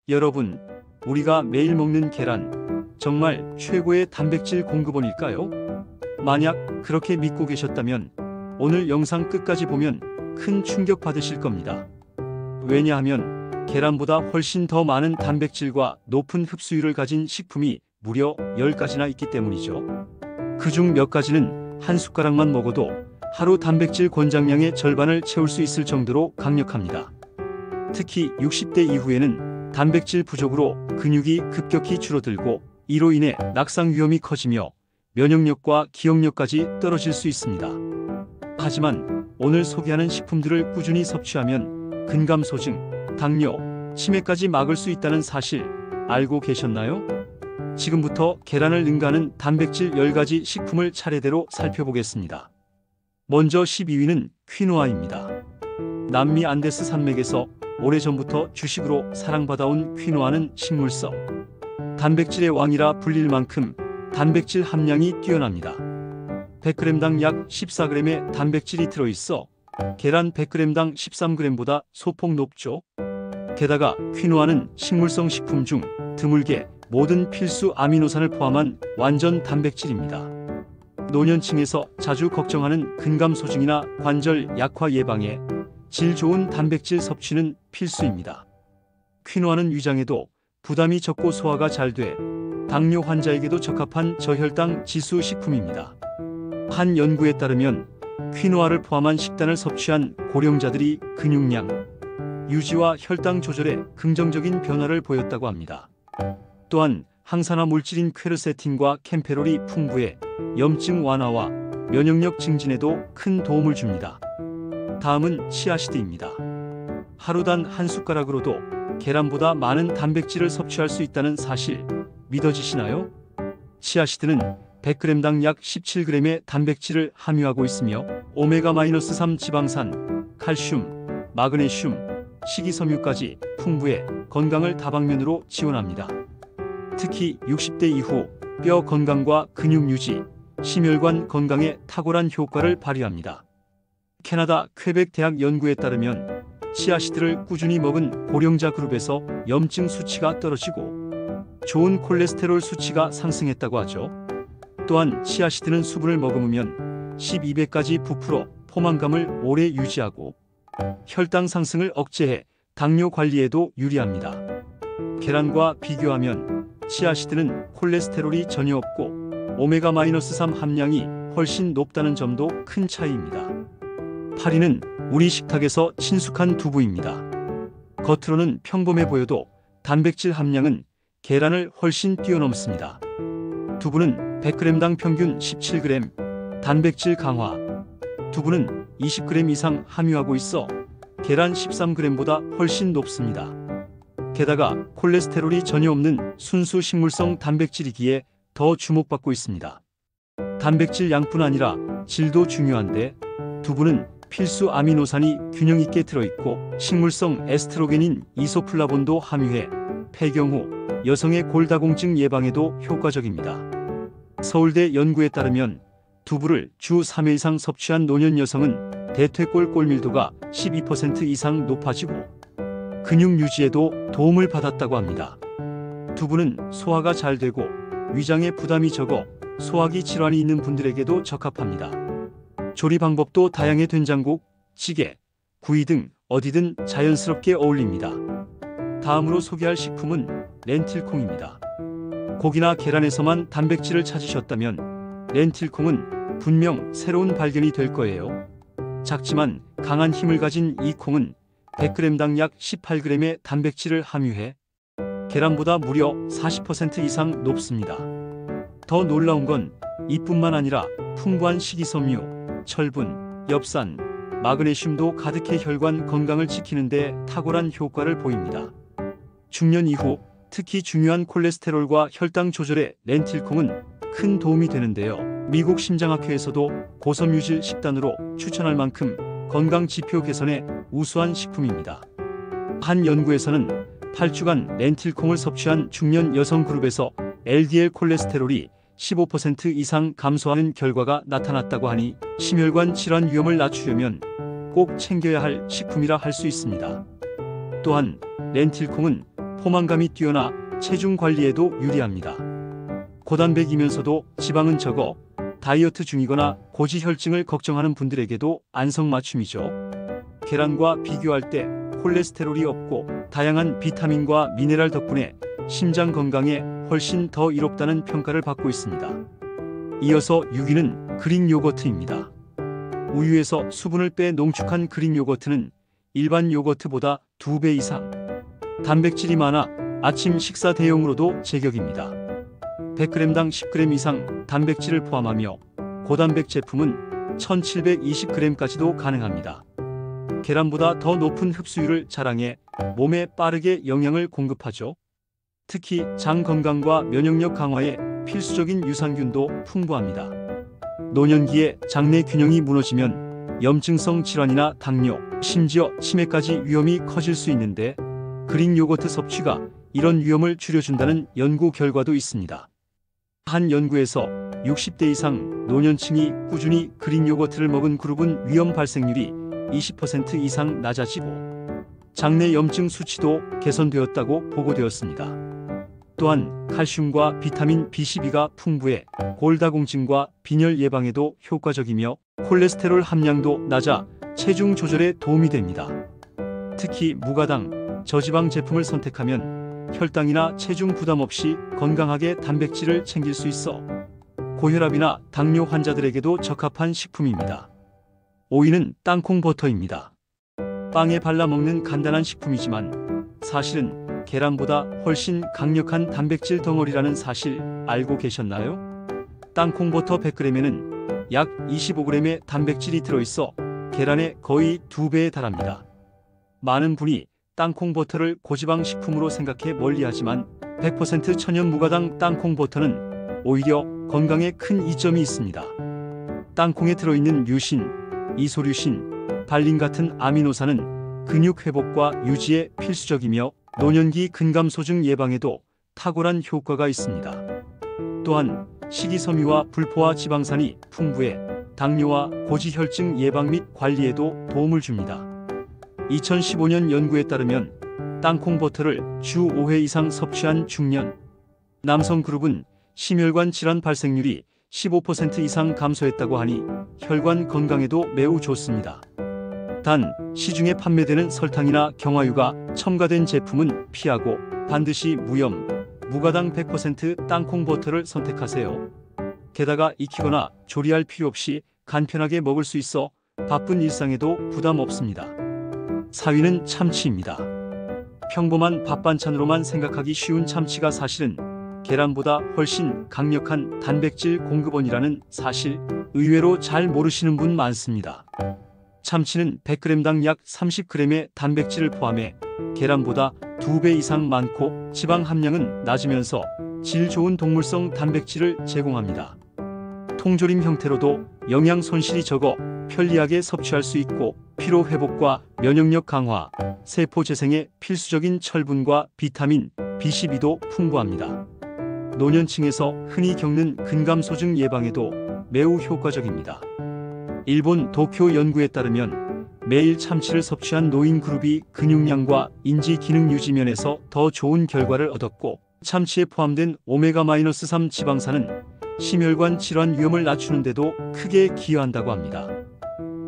여러분, 우리가 매일 먹는 계란, 정말 최고의 단백질 공급원일까요? 만약 그렇게 믿고 계셨다면 오늘 영상 끝까지 보면 큰 충격 받으실 겁니다. 왜냐하면 계란보다 훨씬 더 많은 단백질과 높은 흡수율을 가진 식품이 무려 10가지나 있기 때문이죠. 그중 몇 가지는 한 숟가락만 먹어도 하루 단백질 권장량의 절반을 채울 수 있을 정도로 강력합니다. 특히 60대 이후에는 단백질 부족으로 근육이 급격히 줄어들고 이로 인해 낙상 위험이 커지며 면역력과 기억력까지 떨어질 수 있습니다. 하지만 오늘 소개하는 식품들을 꾸준히 섭취하면 근감소증, 당뇨, 치매까지 막을 수 있다는 사실 알고 계셨나요? 지금부터 계란을 능가하는 단백질 10가지 식품을 차례대로 살펴보겠습니다. 먼저 12위는 퀴노아입니다. 남미 안데스 산맥에서 오래전부터 주식으로 사랑받아온 퀴노아는 식물성 단백질의 왕이라 불릴 만큼 단백질 함량이 뛰어납니다. 100g당 약 14g의 단백질이 들어있어 계란 100g당 13g보다 소폭 높죠. 게다가 퀴노아는 식물성 식품 중 드물게 모든 필수 아미노산을 포함한 완전 단백질입니다. 노년층에서 자주 걱정하는 근감소증이나 관절 약화 예방에 질 좋은 단백질 섭취는 필수입니다. 퀴노아는 위장에도 부담이 적고 소화가 잘 돼 당뇨 환자에게도 적합한 저혈당 지수 식품입니다. 한 연구에 따르면 퀴노아를 포함한 식단을 섭취한 고령자들이 근육량 유지와 혈당 조절에 긍정적인 변화를 보였다고 합니다. 또한 항산화 물질인 퀘르세틴과 캠페롤이 풍부해 염증 완화와 면역력 증진에도 큰 도움을 줍니다. 다음은 치아시드입니다. 하루 단 한 숟가락으로도 계란보다 많은 단백질을 섭취할 수 있다는 사실 믿어지시나요? 치아시드는 100g당 약 17g의 단백질을 함유하고 있으며 오메가-3 지방산, 칼슘, 마그네슘, 식이섬유까지 풍부해 건강을 다방면으로 지원합니다. 특히 60대 이후 뼈 건강과 근육 유지, 심혈관 건강에 탁월한 효과를 발휘합니다. 캐나다 퀘벡 대학 연구에 따르면 치아시드를 꾸준히 먹은 고령자 그룹에서 염증 수치가 떨어지고 좋은 콜레스테롤 수치가 상승했다고 하죠. 또한 치아시드는 수분을 머금으면 12배까지 부풀어 포만감을 오래 유지하고 혈당 상승을 억제해 당뇨 관리에도 유리합니다. 계란과 비교하면 치아시드는 콜레스테롤이 전혀 없고 오메가-3 함량이 훨씬 높다는 점도 큰 차이입니다. 8위는 우리 식탁에서 친숙한 두부입니다. 겉으로는 평범해 보여도 단백질 함량은 계란을 훨씬 뛰어넘습니다. 두부는 100g당 평균 17g, 단백질 강화. 두부는 20g 이상 함유하고 있어 계란 13g보다 훨씬 높습니다. 게다가 콜레스테롤이 전혀 없는 순수 식물성 단백질이기에 더 주목받고 있습니다. 단백질 양뿐 아니라 질도 중요한데 두부는 필수 아미노산이 균형 있게 들어있고 식물성 에스트로겐인 이소플라본도 함유해 폐경 후 여성의 골다공증 예방에도 효과적입니다. 서울대 연구에 따르면 두부를 주 3회 이상 섭취한 노년 여성은 대퇴골 골밀도가 12% 이상 높아지고 근육 유지에도 도움을 받았다고 합니다. 두부는 소화가 잘 되고 위장에 부담이 적어 소화기 질환이 있는 분들에게도 적합합니다. 조리 방법도 다양해 된장국, 찌개, 구이 등 어디든 자연스럽게 어울립니다. 다음으로 소개할 식품은 렌틸콩입니다. 고기나 계란에서만 단백질을 찾으셨다면 렌틸콩은 분명 새로운 발견이 될 거예요. 작지만 강한 힘을 가진 이 콩은 100g당 약 18g의 단백질을 함유해 계란보다 무려 40% 이상 높습니다. 더 놀라운 건 이뿐만 아니라 풍부한 식이섬유, 철분, 엽산, 마그네슘도 가득해 혈관 건강을 지키는 데 탁월한 효과를 보입니다. 중년 이후 특히 중요한 콜레스테롤과 혈당 조절에 렌틸콩은 큰 도움이 되는데요. 미국 심장학회에서도 고섬유질 식단으로 추천할 만큼 건강 지표 개선에 우수한 식품입니다. 한 연구에서는 8주간 렌틸콩을 섭취한 중년 여성 그룹에서 LDL 콜레스테롤이 15% 이상 감소하는 결과가 나타났다고 하니 심혈관 질환 위험을 낮추려면 꼭 챙겨야 할 식품이라 할 수 있습니다. 또한 렌틸콩은 포만감이 뛰어나 체중 관리에도 유리합니다. 고단백이면서도 지방은 적어 다이어트 중이거나 고지혈증을 걱정하는 분들에게도 안성맞춤이죠. 계란과 비교할 때 콜레스테롤이 없고 다양한 비타민과 미네랄 덕분에 심장 건강에 훨씬 더 이롭다는 평가를 받고 있습니다. 이어서 6위는 그릭 요거트입니다. 우유에서 수분을 빼 농축한 그릭 요거트는 일반 요거트보다 2배 이상 단백질이 많아 아침 식사 대용으로도 제격입니다. 100g당 10g 이상 단백질을 포함하며 고단백 제품은 1720g까지도 가능합니다. 계란보다 더 높은 흡수율을 자랑해 몸에 빠르게 영양을 공급하죠. 특히 장 건강과 면역력 강화에 필수적인 유산균도 풍부합니다. 노년기에 장내 균형이 무너지면 염증성 질환이나 당뇨, 심지어 치매까지 위험이 커질 수 있는데 그릭 요거트 섭취가 이런 위험을 줄여준다는 연구 결과도 있습니다. 한 연구에서 60대 이상 노년층이 꾸준히 그릭 요거트를 먹은 그룹은 위험 발생률이 20% 이상 낮아지고 장내 염증 수치도 개선되었다고 보고되었습니다. 또한 칼슘과 비타민 B12가 풍부해 골다공증과 빈혈 예방에도 효과적이며 콜레스테롤 함량도 낮아 체중 조절에 도움이 됩니다. 특히 무가당, 저지방 제품을 선택하면 혈당이나 체중 부담 없이 건강하게 단백질을 챙길 수 있어 고혈압이나 당뇨 환자들에게도 적합한 식품입니다. 5위는 땅콩 버터입니다. 빵에 발라 먹는 간단한 식품이지만 사실은 계란보다 훨씬 강력한 단백질 덩어리라는 사실 알고 계셨나요? 땅콩 버터 100g에는 약 25g의 단백질이 들어있어 계란의 거의 2배에 달합니다. 많은 분이 땅콩 버터를 고지방 식품으로 생각해 멀리하지만 100% 천연 무가당 땅콩 버터는 오히려 건강에 큰 이점이 있습니다. 땅콩에 들어있는 류신, 이소류신, 발린 같은 아미노산은 근육 회복과 유지에 필수적이며 노년기 근감소증 예방에도 탁월한 효과가 있습니다. 또한 식이섬유와 불포화 지방산이 풍부해 당뇨와 고지혈증 예방 및 관리에도 도움을 줍니다. 2015년 연구에 따르면 땅콩 버터를 주 5회 이상 섭취한 중년 남성 그룹은 심혈관 질환 발생률이 15% 이상 감소했다고 하니 혈관 건강에도 매우 좋습니다. 단, 시중에 판매되는 설탕이나 경화유가 첨가된 제품은 피하고 반드시 무염, 무가당 100% 땅콩 버터를 선택하세요. 게다가 익히거나 조리할 필요 없이 간편하게 먹을 수 있어 바쁜 일상에도 부담 없습니다. 4위는 참치입니다. 평범한 밥 반찬으로만 생각하기 쉬운 참치가 사실은 계란보다 훨씬 강력한 단백질 공급원이라는 사실 의외로 잘 모르시는 분 많습니다. 참치는 100g당 약 30g의 단백질을 포함해 계란보다 2배 이상 많고 지방 함량은 낮으면서 질 좋은 동물성 단백질을 제공합니다. 통조림 형태로도 영양 손실이 적어 편리하게 섭취할 수 있고 피로 회복과 면역력 강화, 세포 재생에 필수적인 철분과 비타민 B12도 풍부합니다. 노년층에서 흔히 겪는 근감소증 예방에도 매우 효과적입니다. 일본 도쿄 연구에 따르면 매일 참치를 섭취한 노인 그룹이 근육량과 인지 기능 유지 면에서 더 좋은 결과를 얻었고 참치에 포함된 오메가-3 지방산은 심혈관 질환 위험을 낮추는 데도 크게 기여한다고 합니다.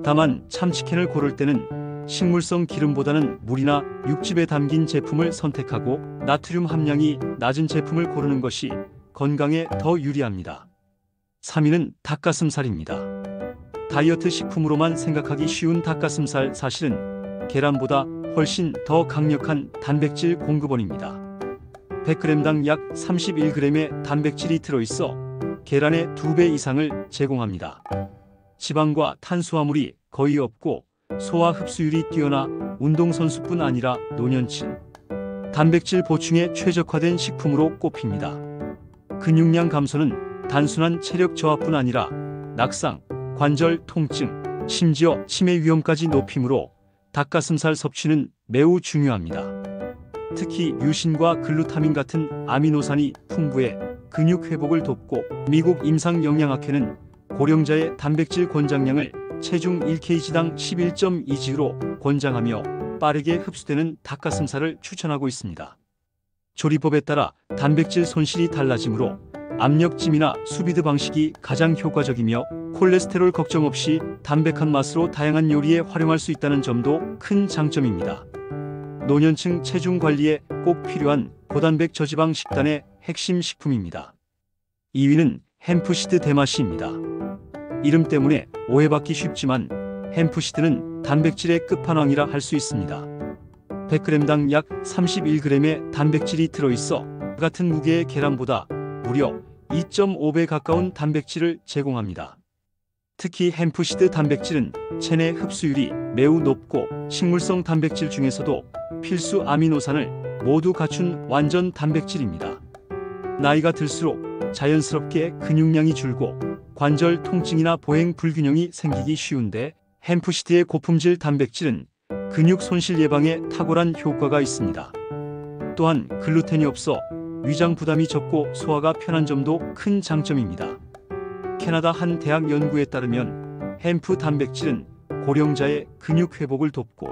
다만 참치캔을 고를 때는 식물성 기름보다는 물이나 육즙에 담긴 제품을 선택하고 나트륨 함량이 낮은 제품을 고르는 것이 건강에 더 유리합니다. 3위는 닭가슴살입니다. 다이어트 식품으로만 생각하기 쉬운 닭가슴살 사실은 계란보다 훨씬 더 강력한 단백질 공급원입니다. 100g당 약 31g의 단백질이 들어있어 계란의 2배 이상을 제공합니다. 지방과 탄수화물이 거의 없고 소화 흡수율이 뛰어나 운동선수뿐 아니라 노년층 단백질 보충에 최적화된 식품으로 꼽힙니다. 근육량 감소는 단순한 체력 저하뿐 아니라 낙상, 관절 통증, 심지어 치매 위험까지 높이므로 닭가슴살 섭취는 매우 중요합니다. 특히 류신과 글루타민 같은 아미노산이 풍부해 근육 회복을 돕고 미국 임상영양학회는 고령자의 단백질 권장량을 체중 1kg당 11.2g로 권장하며 빠르게 흡수되는 닭가슴살을 추천하고 있습니다. 조리법에 따라 단백질 손실이 달라지므로 압력찜이나 수비드 방식이 가장 효과적이며 콜레스테롤 걱정 없이 담백한 맛으로 다양한 요리에 활용할 수 있다는 점도 큰 장점입니다. 노년층 체중 관리에 꼭 필요한 고단백 저지방 식단의 핵심 식품입니다. 2위는 햄프시드 대마시입니다. 이름 때문에 오해받기 쉽지만 햄프시드는 단백질의 끝판왕이라 할 수 있습니다. 100g당 약 31g의 단백질이 들어있어 같은 무게의 계란보다 무려 2.5배 가까운 단백질을 제공합니다. 특히 햄프시드 단백질은 체내 흡수율이 매우 높고 식물성 단백질 중에서도 필수 아미노산을 모두 갖춘 완전 단백질입니다. 나이가 들수록 자연스럽게 근육량이 줄고 관절 통증이나 보행 불균형이 생기기 쉬운데 햄프시드의 고품질 단백질은 근육 손실 예방에 탁월한 효과가 있습니다. 또한 글루텐이 없어 위장 부담이 적고 소화가 편한 점도 큰 장점입니다. 캐나다 한 대학 연구에 따르면 햄프 단백질은 고령자의 근육 회복을 돕고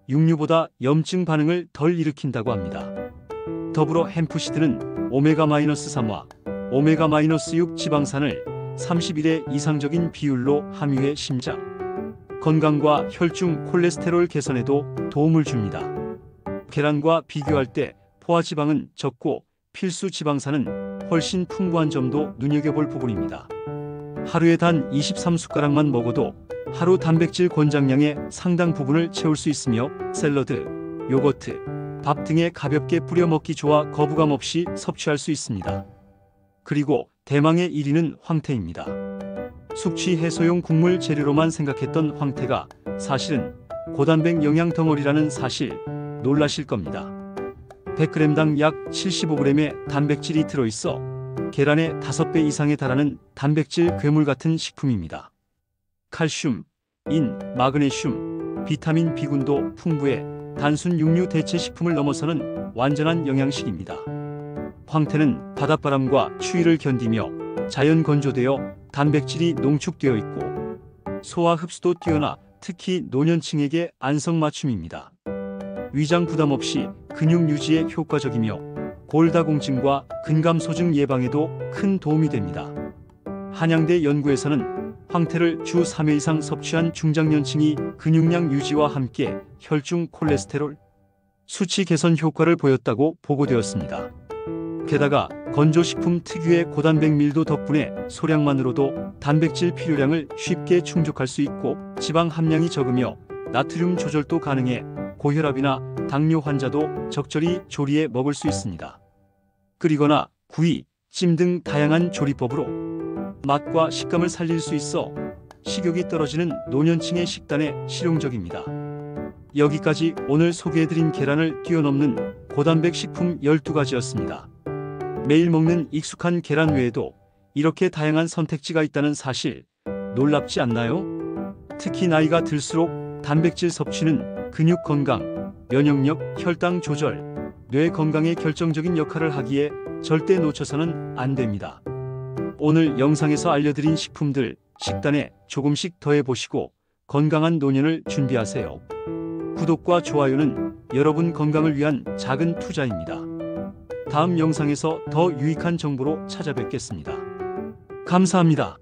육류보다 염증 반응을 덜 일으킨다고 합니다. 더불어 햄프시드는 오메가-3와 오메가-6 지방산을 30일의 이상적인 비율로 함유해 심장 건강과 혈중 콜레스테롤 개선에도 도움을 줍니다. 계란과 비교할 때 포화지방은 적고 필수 지방산은 훨씬 풍부한 점도 눈여겨볼 부분입니다. 하루에 단 23숟가락만 먹어도 하루 단백질 권장량의 상당 부분을 채울 수 있으며 샐러드, 요거트, 밥 등에 가볍게 뿌려 먹기 좋아 거부감 없이 섭취할 수 있습니다. 그리고 대망의 1위는 황태입니다. 숙취 해소용 국물 재료로만 생각했던 황태가 사실은 고단백 영양 덩어리라는 사실 놀라실 겁니다. 100g당 약 75g의 단백질이 들어있어 계란의 5배 이상에 달하는 단백질 괴물 같은 식품입니다. 칼슘, 인, 마그네슘, 비타민 B군도 풍부해 단순 육류 대체 식품을 넘어서는 완전한 영양식입니다. 황태는 바닷바람과 추위를 견디며 자연 건조되어 단백질이 농축되어 있고 소화 흡수도 뛰어나 특히 노년층에게 안성맞춤입니다. 위장 부담 없이 근육 유지에 효과적이며 골다공증과 근감소증 예방에도 큰 도움이 됩니다. 한양대 연구에서는 황태를 주 3회 이상 섭취한 중장년층이 근육량 유지와 함께 혈중 콜레스테롤 수치 개선 효과를 보였다고 보고되었습니다. 게다가 건조식품 특유의 고단백 밀도 덕분에 소량만으로도 단백질 필요량을 쉽게 충족할 수 있고 지방 함량이 적으며 나트륨 조절도 가능해 고혈압이나 당뇨 환자도 적절히 조리해 먹을 수 있습니다. 끓이거나 구이, 찜 등 다양한 조리법으로 맛과 식감을 살릴 수 있어 식욕이 떨어지는 노년층의 식단에 실용적입니다. 여기까지 오늘 소개해드린 계란을 뛰어넘는 고단백 식품 12가지였습니다. 매일 먹는 익숙한 계란 외에도 이렇게 다양한 선택지가 있다는 사실 놀랍지 않나요? 특히 나이가 들수록 단백질 섭취는 근육 건강, 면역력, 혈당 조절, 뇌 건강에 결정적인 역할을 하기에 절대 놓쳐서는 안 됩니다. 오늘 영상에서 알려드린 식품들 식단에 조금씩 더해보시고 건강한 노년을 준비하세요. 구독과 좋아요는 여러분 건강을 위한 작은 투자입니다. 다음 영상에서 더 유익한 정보로 찾아뵙겠습니다. 감사합니다.